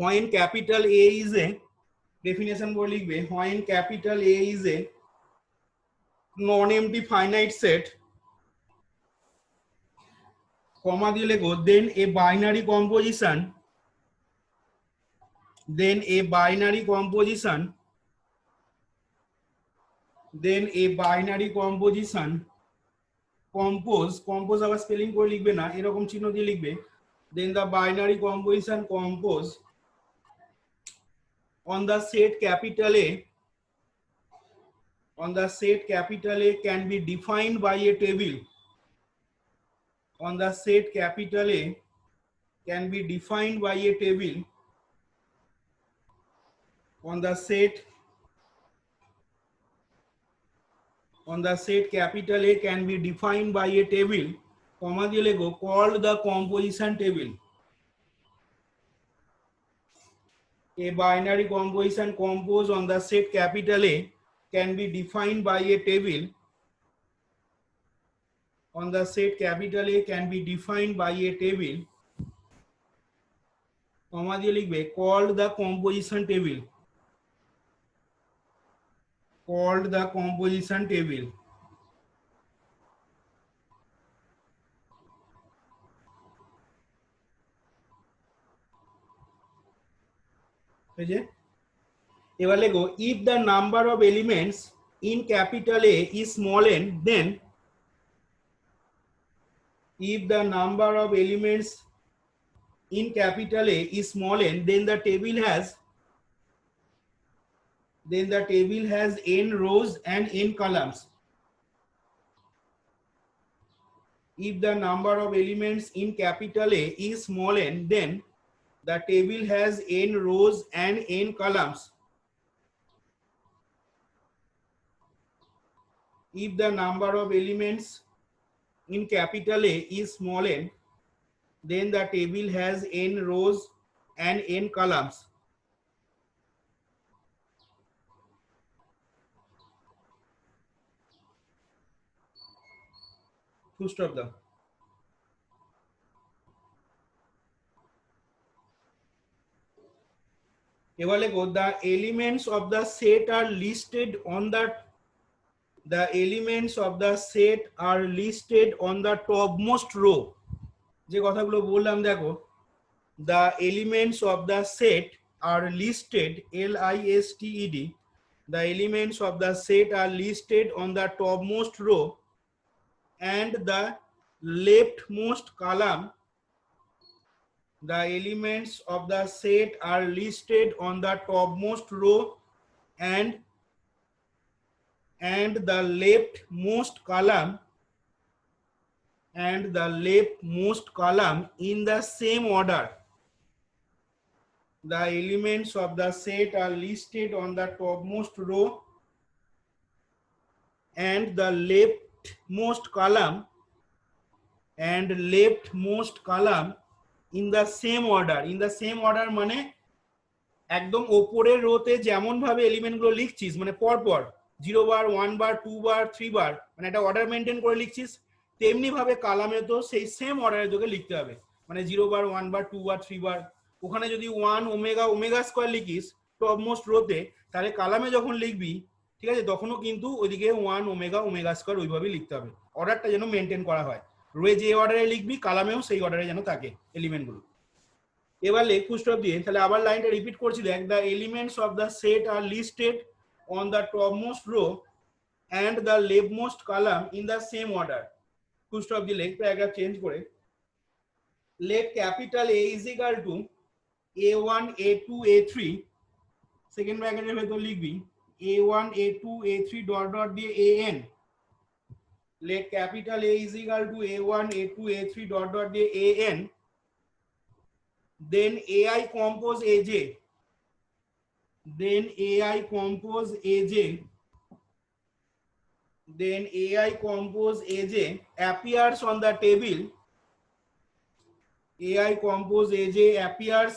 when capital A is a definition বলে লিখবে when capital A is a non-empty finite set, comma দিয়ে লিখো then a binary composition, then a binary composition, then a binary composition compose আবার spelling করে লিখবে না, এরকম চিহ্ন দিয়ে লিখবে, then the binary composition compose on the set capital A, on the set capital A can be defined by a table, on the set capital A can be defined by a table, on the set capital A can be defined by a table, comma দিয়ে লিখো called the composition table. A binary composition composed on the set capital A can be defined by a table, on the set capital A can be defined by a table, comma দিয়ে লিখবে called the composition table, called the composition table. এবার লিখো if the number of elements in capital A is small n, then if the number of elements in capital A is small n, then the table has n rows and n columns. If the number of elements in capital A is small n, then the table has n rows and n columns. If the number of elements in capital A is small n, then the table has n rows and n columns. Full stop দাও। এবার লিখো the elements of the set are listed on the elements of the set are listed on the topmost row. যে কথাগুলো বললাম দেখো, the elements of the set are listed, LISTED, the elements of the set are listed on the topmost row and the leftmost column. The elements of the set are listed on the topmost row and the leftmost column in the same order. The elements of the set are listed on the topmost row and the leftmost column in the same order. In the same order মানে একদম উপরের রোতে যেমন ভাবে element গুলো লিখছিস, মানে পরপর 0 বার 1 বার 2 বার 3 বার, মানে একটা অর্ডার মেনটেন করে লিখছিস, তেমনি ভাবে কালামে তো সেই সেম অর্ডারে তোকে লিখতে হবে। মানে 0 বার 1 বার 2 বার 3 বার, ওখানে যদি 1 ওমেগা ওমেগা স্কয়ার লিখিস টপমোস্ট রোতে, তাহলে কালামে যখন লিখবি, ঠিক আছে, তখনও কিন্তু ওইদিকে 1 ওমেগা ওমেগা স্কয়ার ওইভাবেই লিখতে হবে। অর্ডারটা যেন মেনটেন করা হয়, রোয়ে যে অর্ডারে লিখবি কালামেও সেই অর্ডারে যেন থাকে এলিমেন্টগুলো। এবার লেখ ফুল স্টপ দিয়ে, তাহলে আবার লাইনটা রিপিট করছি দেখ, the elements of the set are listed on the topmost row and the leftmost column in the same order. Full stop দিয়ে লেখ, প্যারাগ্রাফ চেঞ্জ করে let capital A is equal to A1 A2 A3, second ব্র্যাকেটের ভেতর লিখবি A1 A2 A3 dot dot দিয়ে AN, let capital A is equal to A1 A2 A3 dot dot দিয়ে AN, then AI compose AJ, then AI compose AJ, then AI compose AJ appears on the table, AI compose AJ appears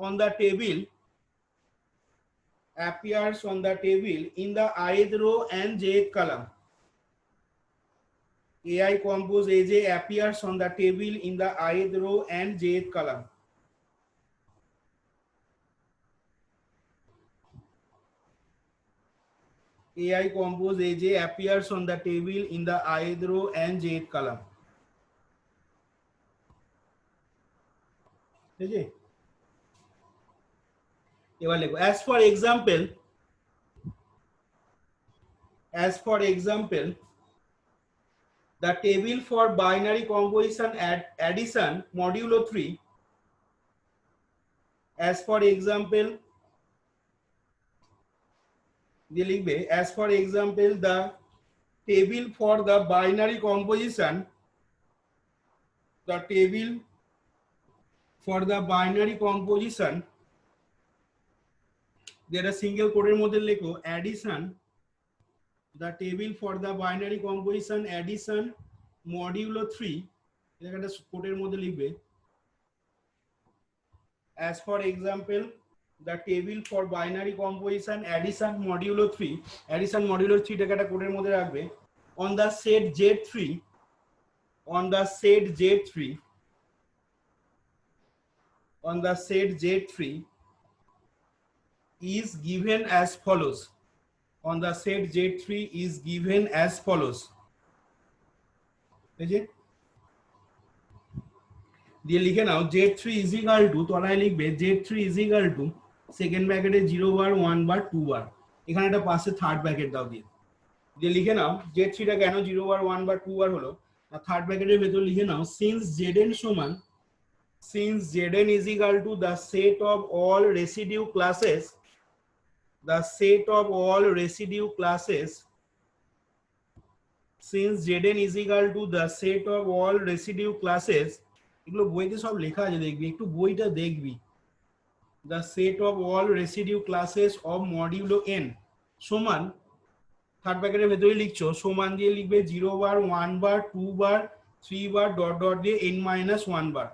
on the table in the ith row and jth column. AI compose AJ appears on the table in the ith row and jth column. AI compose AJ appears on the table in the ith row and jth column. ঠিক আছে, এবার লেখো as for example the table for binary composition addition modulo 3 as for example দিয়ে লিখবে as for example the table for the binary composition there a single কোডের মধ্যে লেখো addition the table for the binary composition addition modulo 3 এটা একটা কোডের মধ্যে লিখবে as for example the table for binary composition addition modulo 3 টাকে একটা কোডের মধ্যে রাখবে on the set Z3 is given as follows দিয়ে লিখে নাও Z3 is equal to তলায় লিখবে Z3 is equal to second ব্র্যাকেটে 0 বার 1 বার 2 বার এখানে একটা পাশে থার্ড ব্র্যাকেট দাও দিয়ে লিখে নাও Z3 টা কেন 0 বার 1 বার 2 বার হলো আর থার্ড ব্র্যাকেটের ভেতর লিখে নাও since Zn is equal to the set of all residue classes since Zn is equal to the set of all residue classes এগুলো বইতে সব লেখা আছে দেখবি একটু বইটা দেখবি the set of all residue classes of modulo n সমান থার্ড ব্র্যাকেটের ভেতরে লিখছো সমান দিয়ে লিখবে 0 বার 1 বার 2 বার 3 বার ডট ডট দিয়ে n - 1 bar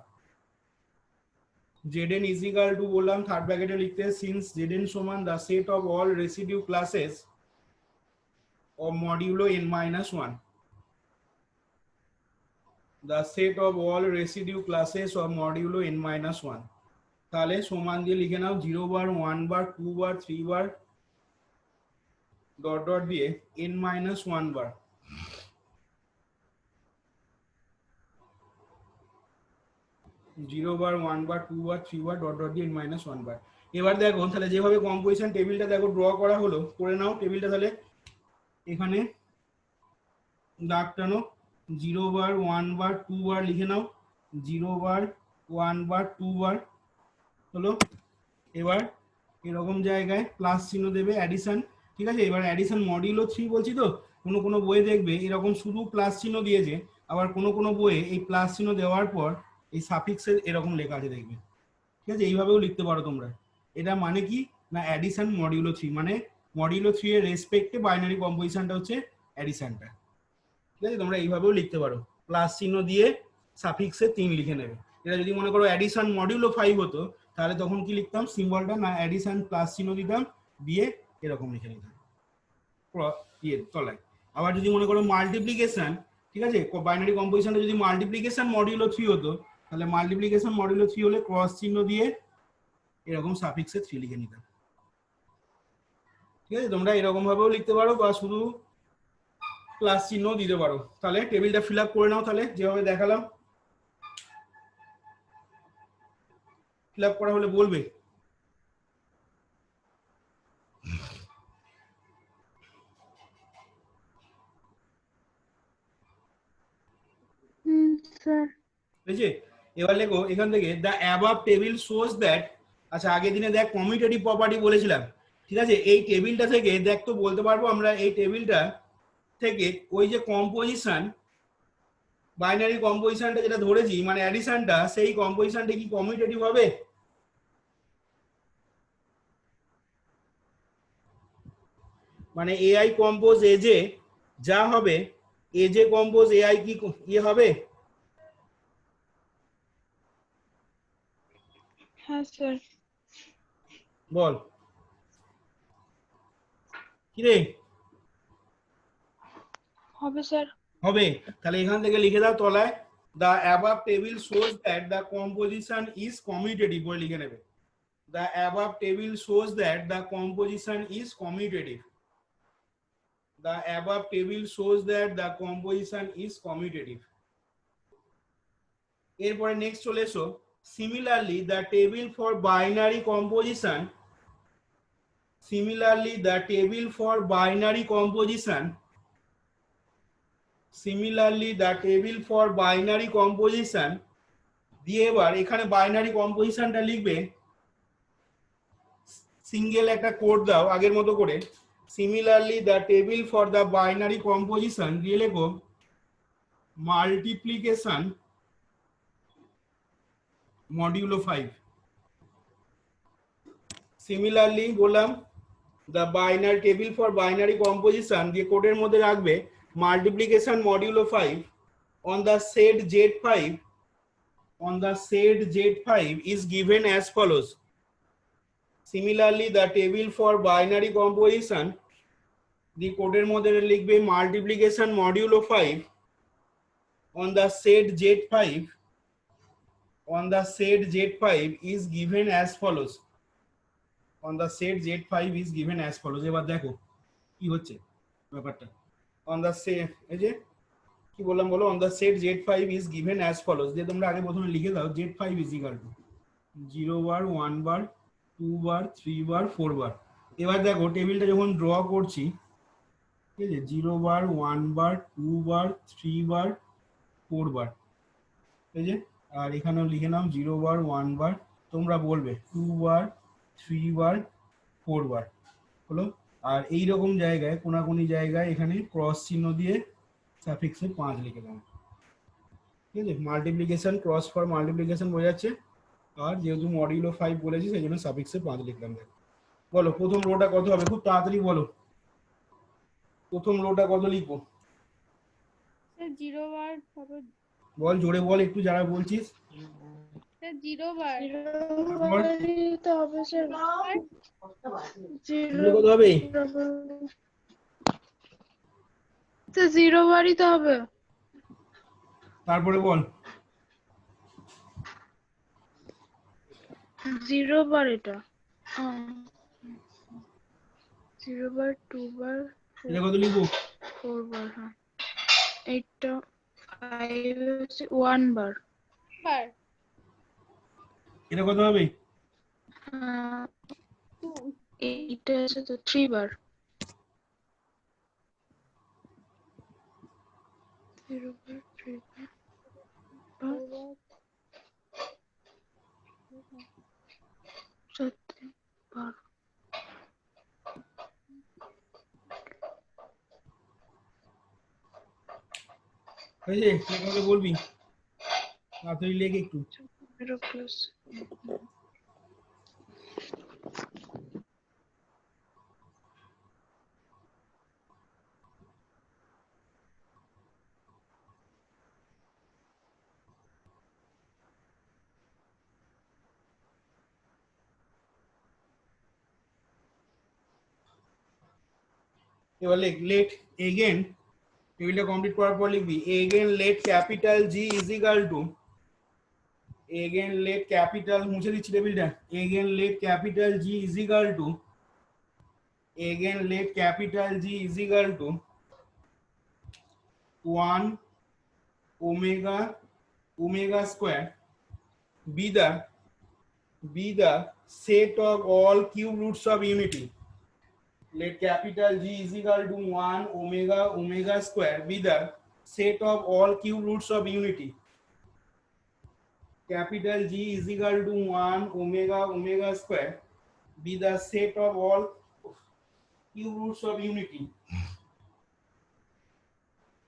Zn is equal to বললাম থার্ড ব্র্যাকেটে লিখতে since Zn সমান the set of all residue classes of modulo n - 1 the set of all residue classes of modulo n - 1 তাহলে সমান দিয়ে লিখে নাও 0 বার 1 বার 2 বার 3 বার ডট ডট দিয়ে n - 1 বার জিরো বার 1 বার 2 বার 3 বার dot dot দিয়ে n - 1 বার এবার দেখো তাহলে যেভাবে কম্পোজিশন টেবিলটা দেখো ড্র করা হলো করে নাও টেবিলটা তাহলে এখানে দাগ টানো 0 বার 1 বার 2 বার লিখে নাও 0 বার 1 বার 2 বার হলো এবার এরকম জায়গায় প্লাস চিহ্ন দেবে অ্যাডিশন ঠিক আছে এবার অ্যাডিশন মডিউলো 3 বলছি তো কোনো বইয়ে দেখবে এরকম শুধু প্লাস চিহ্ন দিয়েছে আবার কোনো বইয়ে এই প্লাস চিহ্ন দেওয়ার পর এই সাফিক্সের এরকম লেখা আছে দেখবে ঠিক আছে এইভাবেও লিখতে পারো তোমরা এটা মানে কি না অ্যাডিশন মডিউলো 3 মানে মডিউলো 3 এর রেসপেক্টে বাইনারি কম্পোজিশনটা হচ্ছে অ্যাডিশনটা ঠিক আছে তোমরা এইভাবেও লিখতে পারো প্লাস চিহ্ন দিয়ে সাফিক্সে 3 লিখে নেবে এটা যদি মনে করো অ্যাডিশন মডিউলো 5 হতো তাহলে তখন কি লিখতাম সিম্বলটা না অ্যাডিশন প্লাস চিহ্ন দিতাম দিয়ে এরকম লিখে নিতাম তলায় আবার যদি মনে করো মাল্টিপ্লিকেশন ঠিক আছে বাইনারি কম্পোজিশনটা যদি মাল্টিপ্লিকেশন মডিউলো 3 হতো তাহলে মাল্টিপ্লিকেশন মডিউলো 3 হলে ক্রস চিহ্ন দিয়ে এরকম সাফিক্সে 3 লিখে নিতাম ঠিক আছে তোমরা এরকম ভাবেও লিখতে পারো বা শুধু প্লাস চিহ্ন দিতে পারো তাহলে টেবিলটা ফিল আপ করে নাও তাহলে যেভাবে দেখালাম ফিল আপ করা হলে বলবে স্যার ঠিক আছে এবার লেখো এখান থেকে the above table shows that আচ্ছা আগের দিনে দেখ কমিউটেটিভ প্রপার্টি বলেছিলাম ঠিক আছে এই টেবিলটা থেকে দেখ তো বলতে পারবো আমরা এই টেবিলটা থেকে ওই যে কম্পোজিশন বাইনারি কম্পোজিশনটা যেটা ধরেছি মানে অ্যাডিশনটা সেই কম্পোজিশনটা কি কমিউটেটিভ হবে মানে এআই কম্পোজ এজে যা হবে এজে কম্পোজ এআই কি ইয়ে হবে হ্যাঁ স্যার বল কি রে হবে স্যার হবে তাহলে এখান থেকে লিখে দাও তলায় the above table shows that the composition is commutative বলে লিখে নেবে the above table shows that the composition is commutative The above table shows that the composition is commutative. এরপরে নেক্সট চলে এসো, similarly the table for binary composition, similarly the table for binary composition, similarly the table for binary composition দিয়ে এবার এখানে binary কম্পোজিশনটা লিখবে, single একটা code দাও আগের মতো করে, similarly the table for the binary composition দিয়ে লেখো multiplication modulo 5. Similarly বললাম the binary table for binary composition দিয়ে কোডের মধ্যে রাখবে multiplication modulo 5 on the set Z5, on the set Z5 is given as follows. Similarly the table for binary composition the কোডের মধ্যে লিখবে multiplication modulo 5 on the set Z5, on the set Z5 is given as follows. On the set Z5 is given as follows. এবার দেখো কি হচ্ছে ব্যাপারটা। on the set এই যে কি বললাম বলো, on the set Z5 is given as follows যে তোমরা আগে প্রথমে লিখে দাও Z5 is equal to 0 বার 1 বার 2 বার 3 বার 4 বার। এবার দেখো টেবিলটা যখন ড্র করছি, ঠিক আছে, 0 বার 1 বার 2 বার 3 বার 4 বার, ঠিক আছে, আর এখানেও লিখে নাও 0 বার 1 বার, তোমরা বলবে 2 বার 3 বার 4 বার হলো। আর এই রকম জায়গায় কোনাকুনি জায়গায় এখানে ক্রস চিহ্ন দিয়ে সাফিক্সে 5 লিখে দাও, ঠিক আছে, মাল্টিপ্লিকেশন ক্রস ফর মাল্টিপ্লিকেশন বোঝাচ্ছে। আর যেহেতু মডিউলো 5 বলেছি সেই জন্য সাফিক্সে 5 লিখলাম। বলো প্রথম রোটা কত হবে, খুব তাড়াতাড়ি বলো প্রথম রোটা কত লিখবো। স্যার 0 বার হবে। বল জোরে বল একটু, যারা বলছিস। স্যার 0 বার। তারপর তো হবে স্যার। এগুলো কত হবে, স্যার 0 বারই তো হবে। তারপরে বল 0 বার এটা। 0 বার 2 বার এটা কত লিখবো, 4 বার। হ্যাঁ এইটা 5 1 বার। এটা কত হবে, হ্যাঁ এইটা আছে তো 3 বার। 0 বার 3 বার 7 বার। হয়েছে কত বলবি, তাড়াতাড়ি লেখ একটু। 0 প্লাস এবার লেখ লেট এগেন, টেবিলটা কমপ্লিট করার পর লিখবি again let capital G is equal to, again let capital, মুছে দিচ্ছি টেবিলটা, again let capital G is equal to, again let capital G is equal to 1 omega omega square be the set of all cube roots of unity. Let capital G is equal to 1 omega omega square be the set of all cube roots of unity. Capital G is equal to 1 omega omega square be the set of all cube roots of unity.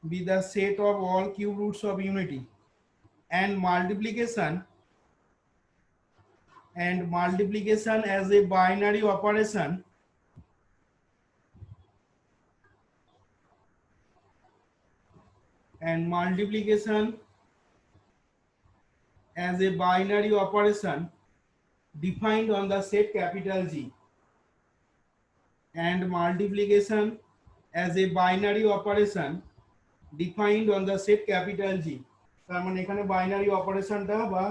Be the set of all cube roots of unity. And multiplication as a binary operation and multiplication as a binary operation defined on the set capital G, and multiplication as a binary operation defined on the set capital G. তার মানে এখানে binary অপারেশনটা বা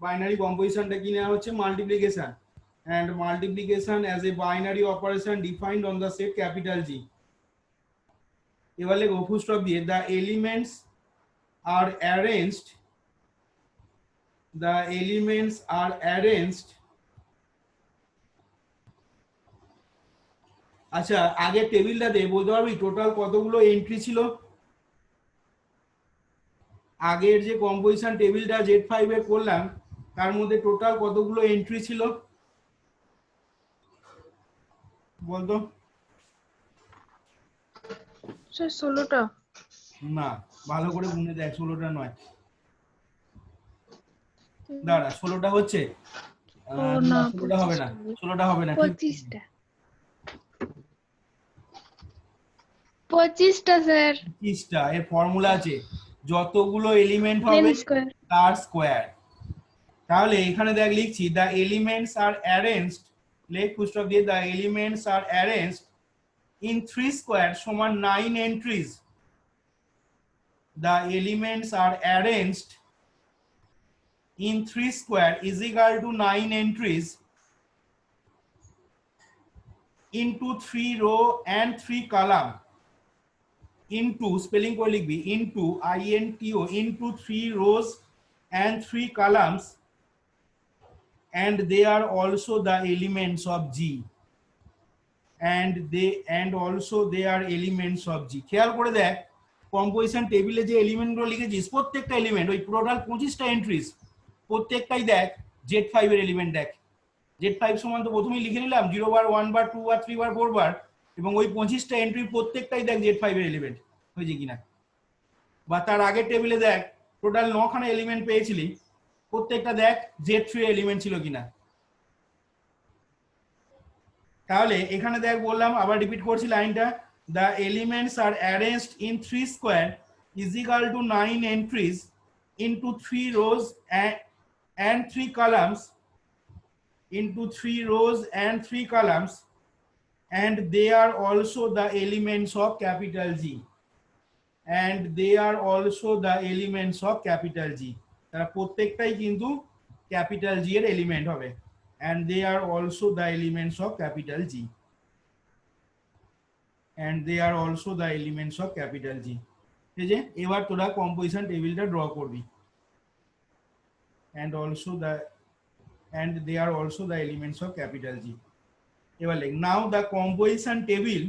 binary কম্পোজিশনটা কি নেওয়া হচ্ছে, multiplication, and multiplication as a binary operation defined on the set capital G. এবার লিখো ফুল স্টপ দিয়ে the elements are arranged আচ্ছা আগে টেবিলটাতে বলতে পারবি টোটাল কতগুলো এন্ট্রি ছিল? আগের যে কম্পোজিশন টেবিলটা Z5 এ করলাম তার মধ্যে টোটাল কতগুলো এন্ট্রি ছিল বলতো? স্যার 16টা। না, ভালো করে গুনে দেখ, 16টা নয়। দাঁড়া, 16টা হচ্ছে? ও না, না, 16টা হবে না, 16টা হবে না। 25টা। 25টা স্যার। 25টা। এর ফর্মুলা আছে, যতগুলো এলিমেন্ট হবে স্কয়ার। তার স্কয়ার। তাহলে এখানে দেখ লিখছি the elements are arranged, লেখ পুস্টক দিয়ে the elements are arranged in 3 square সমান 9 entries. The elements are arranged in 3 square is equal to 9 entries into 3 row and 3 column. Into spelling করে লিখবি into into into 3 rows and 3 columns, and they are also the elements of G. And also they are elements of G. খেয়াল করে দেখ composition টেবিলে যে এলিমেন্টগুলো লিখেছিস প্রত্যেকটা element ওই total 25টা entries প্রত্যেকটাই দেখ Z5 এর এলিমেন্ট। দেখ Z5 সমান তো প্রথমেই লিখে নিলাম 0 বার 1 বার 2 বার 3 বার 4 বার, এবং ওই 25টা এন্ট্রি প্রত্যেকটাই দেখ Z5 এর এলিমেন্ট হয়েছে কিনা। বা তার আগের টেবিলে দেখ টোটাল 9খানা এলিমেন্ট পেয়েছিলি, প্রত্যেকটা দেখ Z3 এর এলিমেন্ট ছিল কিনা। তাহলে এখানে দেখ বললাম, আবার রিপিট করছি লাইনটা, the elements are arranged in 3 square is equal to 9 entries into 3 rows and 3 columns, into 3 rows and 3 columns, and they are also the elements of capital G. And they are also the elements of capital G. তারা প্রত্যেকটাই কিন্তু capital জি এর element হবে। And they are also the elements of capital G. And they are also the elements of capital G. ঠিক আছে, এবার তোরা composition টেবিলটা ড্র করবি। And they are also the elements of capital G. এবার লিখ now the composition table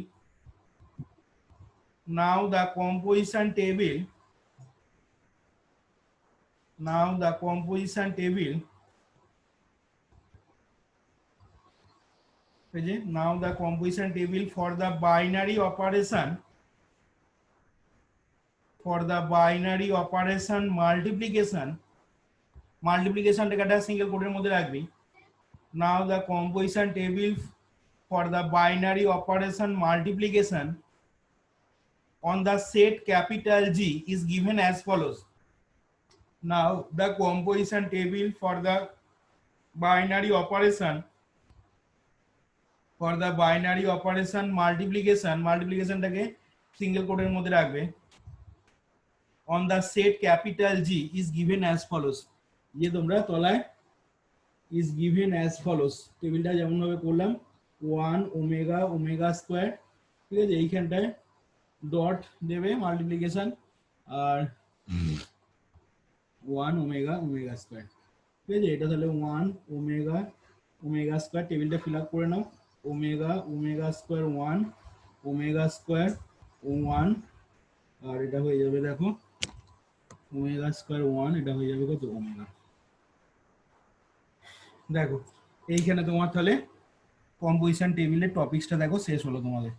for the binary operation multiplication টাকা single কোটের মধ্যে রাখবি। Now the composition table for the binary operation multiplication on the set capital G is given as follows. Now the composition table for the binary operation multiplication টাকে single কোটের মধ্যে রাখবে। On the set capital G is given as follows. ये তোমরা তলায় is given as follows টেবিলটা যেমন ভাবে করলাম 1 ওমেগা ওমেগা স্কয়ার, ঠিক আছে, এইখানটায় ডট দেবে মাল্টিপ্লিকেশন আর 1 ওমেগা ওমেগা স্কয়ার, ঠিক আছে, এটা তাহলে 1 ওমেগা ওমেগা স্কয়ার। টেবিলটা ফিল আপ করে নাও, omega omega square 1 omega square 1, আর এটা হয়ে যাবে দেখো ওমেগা স্কয়ার 1, এটা হয়ে যাবে কত ওমেগা। দেখো এইখানে তোমার তাহলে কম্পোজিশন টেবিলের টপিকসটা দেখো শেষ হলো তোমাদের।